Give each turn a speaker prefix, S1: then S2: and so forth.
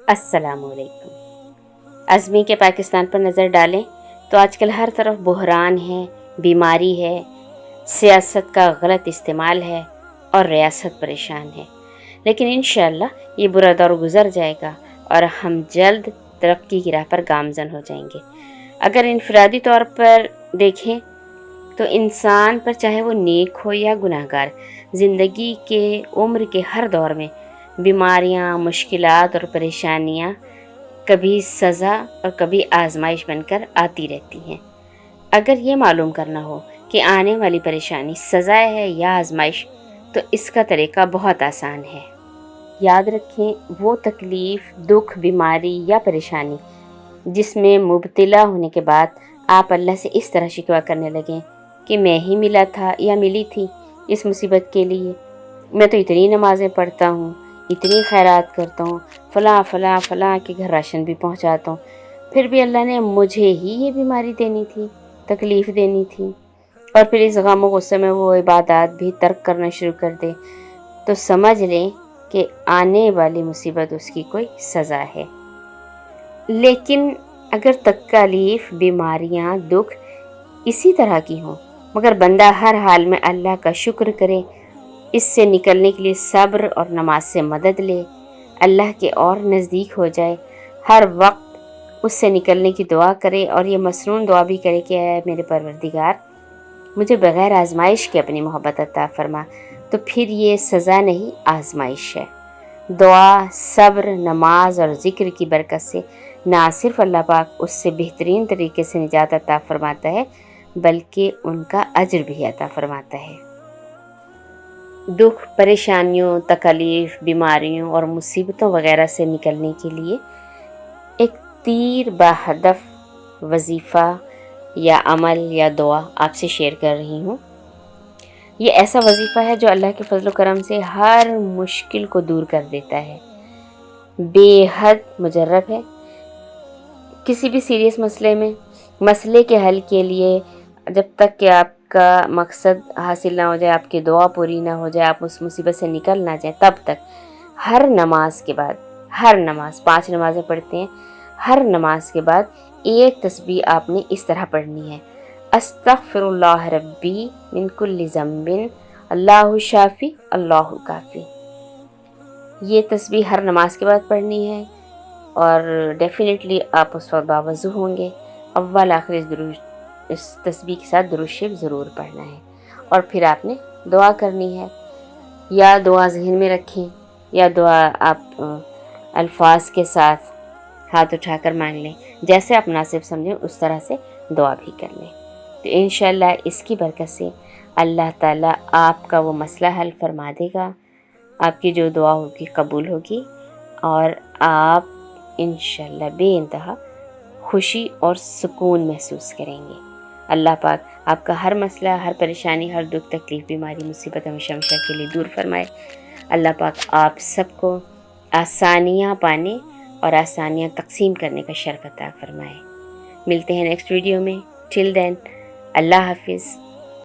S1: السلام علیکم۔ ازمی کے پاکستان پر نظر ڈالیں تو آج کل ہر طرف بحران ہے، بیماری ہے، سیاست کا غلط استعمال ہے اور ریاست پریشان ہے، لیکن انشاءاللہ یہ برا دور گزر جائے گا اور ہم جلد ترقی کی راہ پر گامزن ہو جائیں گے۔ اگر انفرادی طور پر دیکھیں تو انسان پر چاہے وہ نیک ہو یا گناہ گار، زندگی کے عمر کے ہر دور میں بیماریاں، مشکلات اور پریشانیاں کبھی سزا اور کبھی آزمائش بن کر آتی رہتی ہیں۔ اگر یہ معلوم کرنا ہو کہ آنے والی پریشانی سزا ہے یا آزمائش، تو اس کا طریقہ بہت آسان ہے۔ یاد رکھیں، وہ تکلیف، دکھ، بیماری یا پریشانی جس میں مبتلا ہونے کے بعد آپ اللہ سے اس طرح شکوہ کرنے لگیں کہ میں ہی ملا تھا یا ملی تھی اس مصیبت کے لیے، میں تو اتنی نمازیں پڑھتا ہوں، اتنی خیرات کرتا ہوں، فلاں فلاں فلاں کے گھر راشن بھی پہنچاتا ہوں، پھر بھی اللہ نے مجھے ہی یہ بیماری دینی تھی، تکلیف دینی تھی، اور پھر اس غم و غصے میں وہ عبادات بھی ترک کرنا شروع کر دے، تو سمجھ لیں کہ آنے والی مصیبت اس کی کوئی سزا ہے۔ لیکن اگر تکالیف، بیماریاں، دکھ اسی طرح کی ہوں مگر بندہ ہر حال میں اللہ کا شکر کرے، اس سے نکلنے کے لیے صبر اور نماز سے مدد لے، اللہ کے اور نزدیک ہو جائے، ہر وقت اس سے نکلنے کی دعا کرے اور یہ مسنون دعا بھی کرے کہ اے میرے پروردگار، مجھے بغیر آزمائش کے اپنی محبت عطا فرما، تو پھر یہ سزا نہیں آزمائش ہے۔ دعا، صبر، نماز اور ذکر کی برکت سے نہ صرف اللہ پاک اس سے بہترین طریقے سے نجات عطا فرماتا ہے بلکہ ان کا اجر بھی عطا فرماتا ہے۔ دکھ، پریشانیوں، تکالیف، بیماریوں اور مصیبتوں وغیرہ سے نکلنے کے لیے ایک تیر بہدف وظیفہ یا عمل یا دعا آپ سے شیئر کر رہی ہوں۔ یہ ایسا وظیفہ ہے جو اللہ کے فضل و کرم سے ہر مشکل کو دور کر دیتا ہے، بے حد مجرب ہے۔ کسی بھی سیریس مسئلے کے حل کے لیے جب تک کہ آپ کا مقصد حاصل نہ ہو جائے، آپ کی دعا پوری نہ ہو جائے، آپ اس مصیبت سے نکل نہ جائیں، تب تک ہر نماز کے بعد، ہر نماز 5 نمازیں پڑھتے ہیں، ہر نماز کے بعد ایک تسبیح آپ نے اس طرح پڑھنی ہے: استغفر اللہ ربی من کل ذنب اللہ شافی اللہ کافی۔ یہ تسبیح ہر نماز کے بعد پڑھنی ہے اور ڈیفینیٹلی آپ اس وقت باوضو ہوں گے۔ اول آخر اس تسبیح کے ساتھ درود شریف ضرور پڑھنا ہے، اور پھر آپ نے دعا کرنی ہے۔ یا دعا ذہن میں رکھیں یا دعا آپ الفاظ کے ساتھ ہاتھ اٹھا کر مانگ لیں، جیسے آپ مناسب سمجھیں اس طرح سے دعا بھی کر لیں، تو انشاءاللہ اس کی برکت سے اللہ تعالیٰ آپ کا وہ مسئلہ حل فرما دے گا، آپ کی جو دعا ہوگی قبول ہوگی، اور آپ انشاءاللہ بے انتہا خوشی اور سکون محسوس کریں گے۔ اللہ پاک آپ کا ہر مسئلہ، ہر پریشانی، ہر دکھ، تکلیف، بیماری، مصیبت ہمیشہ ہمیشہ کے لیے دور فرمائے۔ اللہ پاک آپ سب کو آسانیاں پانے اور آسانیاں تقسیم کرنے کا شرف عطا فرمائے۔ ملتے ہیں نیکسٹ ویڈیو میں، ٹل دین اللہ حافظ۔